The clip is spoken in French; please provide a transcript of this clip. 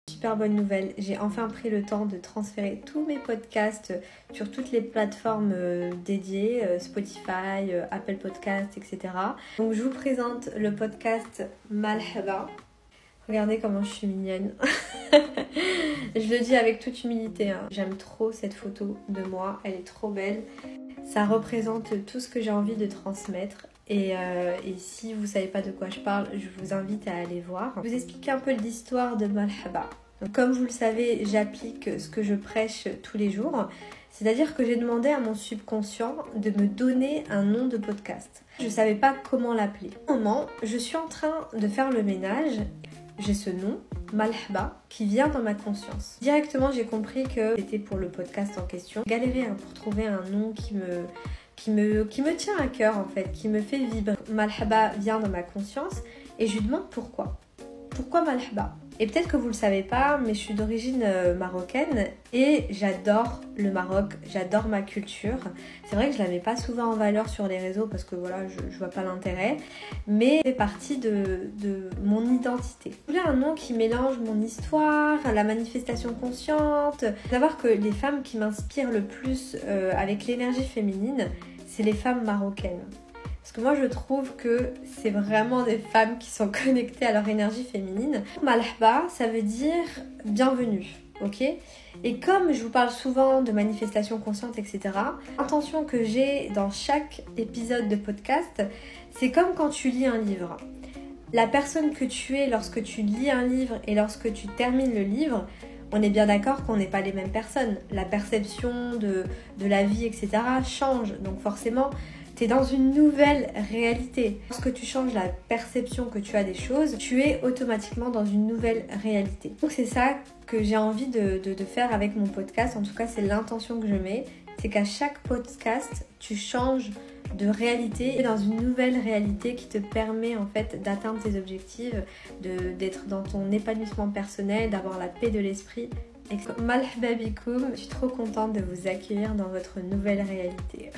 Super bonne nouvelle, j'ai enfin pris le temps de transférer tous mes podcasts sur toutes les plateformes dédiées, Spotify, Apple Podcasts, etc. Donc je vous présente le podcast Malhaba. Regardez comment je suis mignonne. Je le dis avec toute humilité, hein. J'aime trop cette photo de moi, elle est trop belle. Ça représente tout ce que j'ai envie de transmettre. Et si vous ne savez pas de quoi je parle, je vous invite à aller voir. Je vais vous expliquer un peu l'histoire de Malhaba. Donc, comme vous le savez, j'applique ce que je prêche tous les jours. C'est-à-dire que j'ai demandé à mon subconscient de me donner un nom de podcast. Je ne savais pas comment l'appeler. Au moment, je suis en train de faire le ménage. J'ai ce nom, Malhaba, qui vient dans ma conscience. Directement, j'ai compris que c'était pour le podcast en question. J'ai galéré pour trouver un nom qui me tient à cœur en fait, qui me fait vibrer. Malhaba vient dans ma conscience et je lui demande pourquoi. Pourquoi Malhaba ? Et peut-être que vous le savez pas, mais je suis d'origine marocaine et j'adore le Maroc, j'adore ma culture. C'est vrai que je la mets pas souvent en valeur sur les réseaux parce que voilà, je vois pas l'intérêt, mais c'est partie de mon identité. Je voulais un nom qui mélange mon histoire, la manifestation consciente. Faut savoir que les femmes qui m'inspirent le plus avec l'énergie féminine, c'est les femmes marocaines. Parce que moi je trouve que c'est vraiment des femmes qui sont connectées à leur énergie féminine. Malhaba, ça veut dire bienvenue, ok ? Et comme je vous parle souvent de manifestation consciente, etc., l'intention que j'ai dans chaque épisode de podcast, c'est comme quand tu lis un livre. La personne que tu es lorsque tu lis un livre et lorsque tu termines le livre, on est bien d'accord qu'on n'est pas les mêmes personnes. La perception de la vie, etc. change, donc forcément... tu es dans une nouvelle réalité. Lorsque tu changes la perception que tu as des choses, tu es automatiquement dans une nouvelle réalité. Donc c'est ça que j'ai envie de faire avec mon podcast. En tout cas, c'est l'intention que je mets. C'est qu'à chaque podcast, tu changes de réalité dans une nouvelle réalité qui te permet en fait d'atteindre tes objectifs, d'être dans ton épanouissement personnel, d'avoir la paix de l'esprit. Malhaba bikoum, je suis trop contente de vous accueillir dans votre nouvelle réalité.